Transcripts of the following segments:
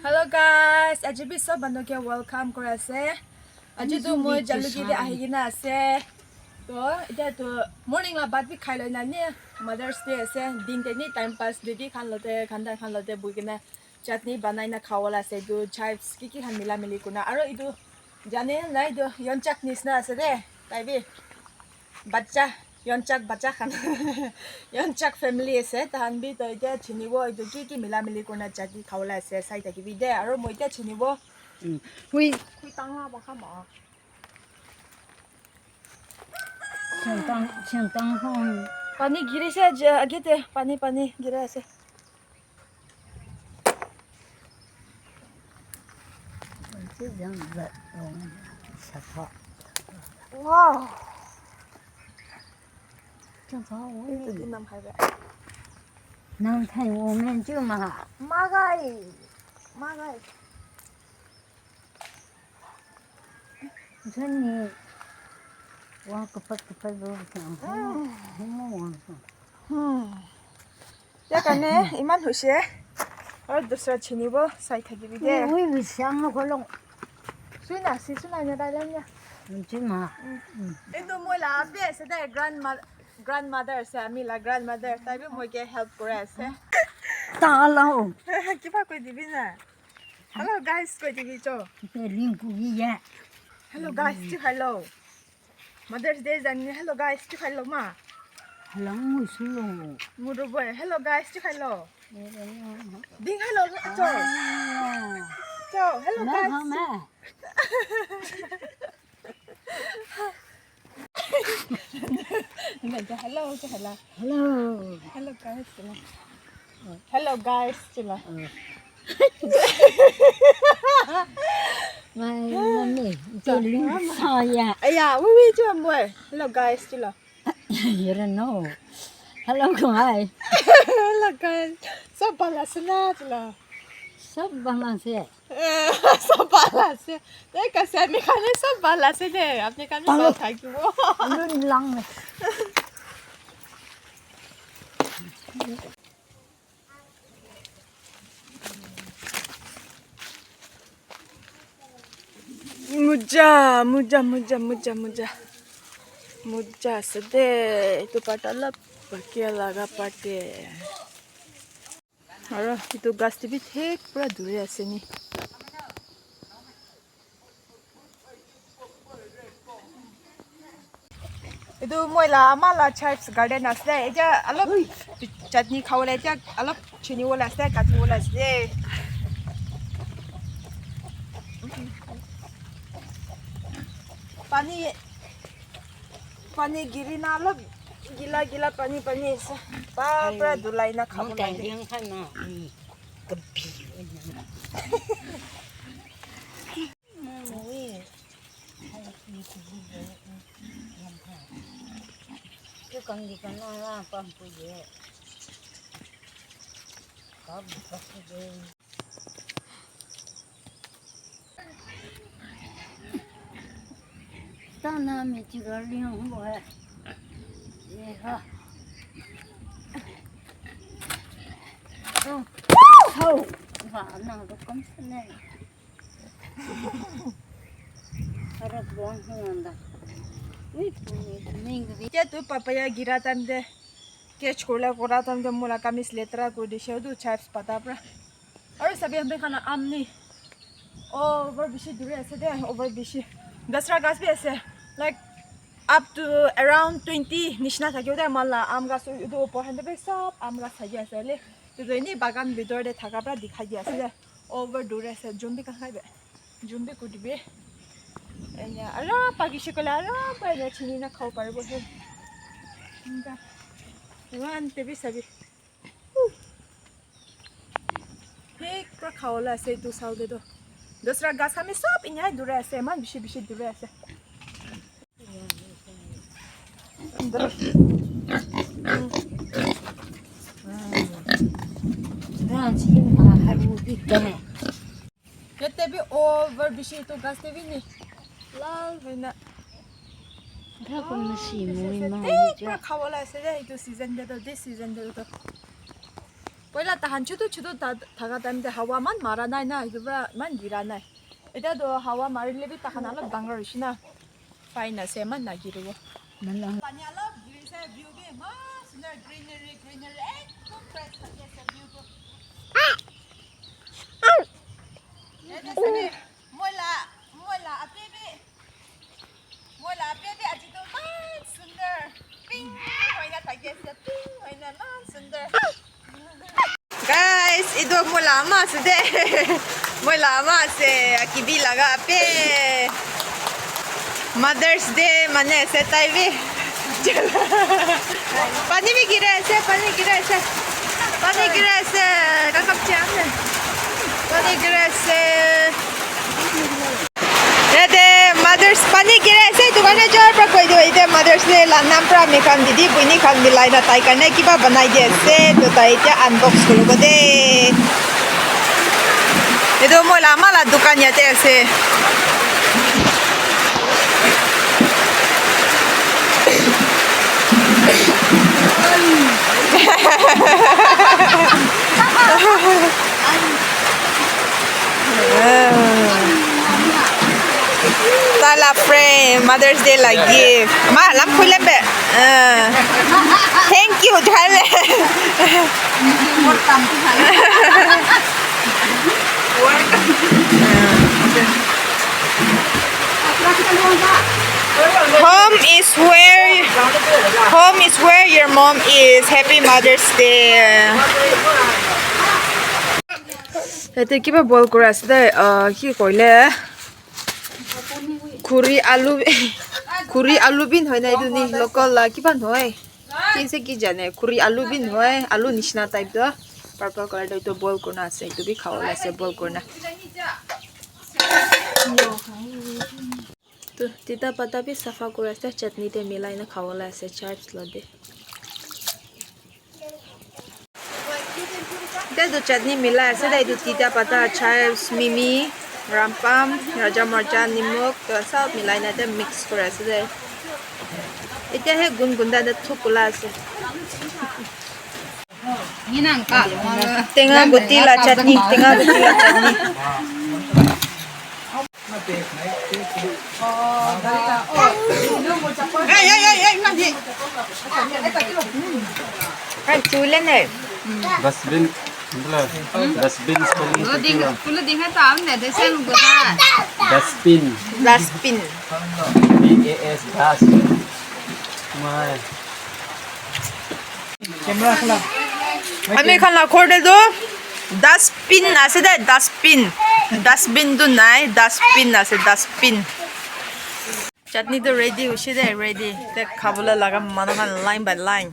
Hello guys, আজি B সব বন্ধুকে ওয়েলকাম কৰি আছে। আজি তো মই jalukie de ahi gina ase. তো এটা তো morning la baat bi khai loi na ni Mother's Day ase. Din te ni time pass didi khan lote khanda khan lote bui gina chutney banai na khawala ase do chips ki khan mila mili kuna aro idu jane nai do yonchak nisna ase de tai bi bacha yonchak bacha khan yonchak family ase tahan bi to ite chinibo idu ki mila mili kuna chutney khawala ase sai ta ki bi de aro moi ite chinibo hui tanga ba kha ma想当风， pani giri se agete pani gira ase这样子，小草， wow 正好我 idu nam hai ba 能看我们就嘛， magai我说你，我可不都想，我说， ya kane iman huse aur dusra chinibo sai thaki bi de 我有想了可能， suina na dai nya 就嘛， edu moi la ape ase de grandmother ase ami la grandmother tai bi moi ke help kore ase 大了， kiba koi dibi na hello guys koi dibi cho 这灵骨一样， hello guys to hello Mother's Day jani hello guys to hello ma 还能没事喽， mudu boy hello guys to hello ding hello cho hello 那 guys 好嘛， hello cho hello ，hello， hello guys chila hello guys chila 妈咪，这灵啥呀？ aya wi cho boy hello guys chila You don't know. Hello, guys. hello guys so balasna chila Sab balance. सब बाला से नहीं कैसे आदमी खाने सब बाला से दे अपने खाने बाल खा क्यों Lun lang. मुजा से दे itu patala pakai laga pate और itu gas TV thek pura dure ase ni itu moila amala chips garden ase eja alop chutney khawale eja alop chini wala ase kati wala ase pani giri na alop gila pani ase pa pura dulai na khawale Kan yang kan na. Kebi. Cái con đi con nó là con phụ dễ. Có một cái gì. Tao na mẹ chỉ có liên không bỏ. Vậy hả? Thôi. Và nào có con thế này. Harap buang hang dah. क्या तू papaya गिरा तम दे catch Cola कोरा तम दे मोला कमिस लेतरा को दिशे दु chops पता पर और सभी हम खाना आमनी ओवर बिशी दूर ऐसे दे ओवर बिशी दसरा गास भी ऐसे लाइक up to around 20 निशना था क्यों दे माला आम गास दो पहन दे सब आम गास है ऐसे ले तो इन्हीं बागान भीतर दे थका पर दिखाई दिया ऐसे ओवर दूर ऐसे जुम्बी कहाँ है जुम्बी कुछ भी Anya, ala pagi sekolah ala pada sini nak kau paru bosan. Enggak. Tuan tapi sabi. Hek pra kau lah saya tu sahul itu. Dosra gas kami sab ini ada dura saya man bisi dura saya. Ranci harus dikene. Kita bi over bisi itu gas tapi ni. Lal hena. Berapa musim mau Pra kau lah saya itu season dia tu, this season dia tu. Pwela tahan chutu thaga time de hawa man mara nai na hibra man gira nai. Eta do hawa mari lebi tahan alak dangar ishina. Fine na se man na giriwo. Pani alak giri se view bi ma sunder greenery ekdom fresh lage se view ko. Eta sani moila apebi ajido man sunder. Ping hoina tage se ping hoina man sunder. Guys, ito mo lama sa de. Mo lama se akibi laga pe. Mother's Day mane se taibi. Pani mi gira se. Kakap chang. Pani gira se. Ede Mother's pani gira se dukane jar pra koi do ide Mother's Day la nam pra me kan didi buini kan milai na tai kane kiba banai de se to tai ja unbox kulu ko de. Ito mo lama la dukan ya te se. Tala frame Mother's Day la gift. Ma lam kulen be. Thank you Thale. Home is where your mom is. Happy Mother's Day. Ete kiba boil kora ase de ki koile kuri alu bin hoy na iduni local la kiban hoy kinse ki jane kuri alu bin hoy alu nishna type do purple color do to boil korna ase to bi khawala ase boil korna to tita pata bi safa kora ase chutney te milai na khawala ase chives la de do chutney mila ase dai do tita pata chives mimi rampam raja marcha nimok to sab milai na de mix kora ase dai eta he gungunda da thukula ase Ninang ka tenga gutila chutney Kan chulen hai Dustbin, dustbin spelling Kulo ding ha tam ne de sen go ta. Dustbin. dustbin DAS dust. My. Camera khala. Ami khan la khorde do dustbin ase da dustbin do nai dustbin ase dustbin chutney to ready ushi de ready te khabula laga mano khan line by line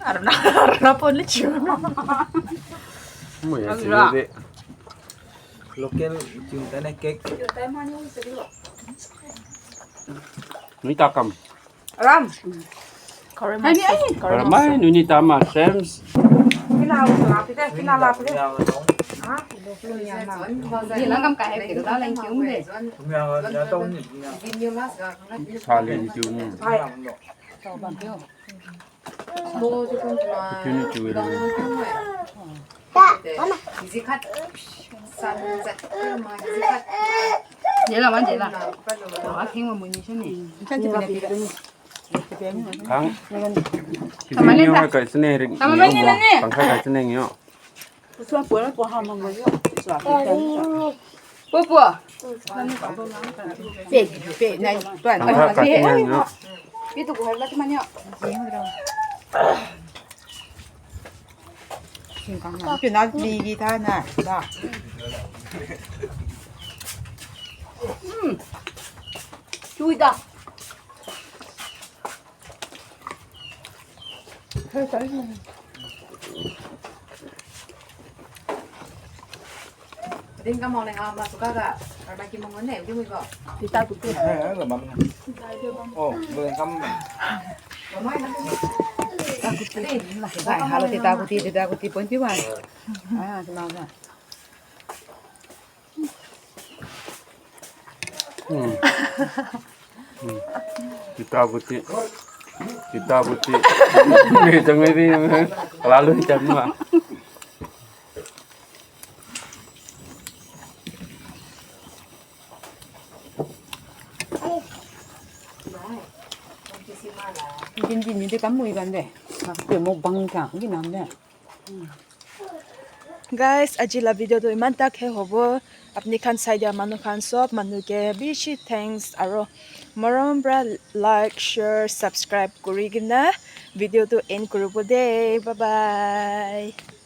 Arna pon chiu Muy así. Local cinta nih cake. Ni takam. ram Korean Ramai ni tama Shams. Gì nó cầm cái kiểu đó lên chúng để Kami đã tông Salin jun. Jun jun. vậy là bạn vậy là nó khiến mà mình như thế này Kang. Kita ni orang kat sini ring. Bangsa kat sini ni. bố bố bể này toàn Bangsa kat sini ni. biết tụi cô là cái gì chuyện nó đi đi tha nè đó chui đó Din ka mo nang masuk ka. Para ki mo ngene, di mo ko. tita tụi là mắm. Ồ, vừa cắm. phải halo tita kuti pun pi wan ah semua Kita putih. Kita putih. Ni jangan ni lalu jam mah. Gini ni dia kamu ikan deh. Dia mau bangka, gini namanya. Guys, আজি la video to iman tak he hobo. Apni khan side manu khan sob manu ke bishi thanks aro morom bra like, share, subscribe kuri gina video to end kurubo de. Bye bye.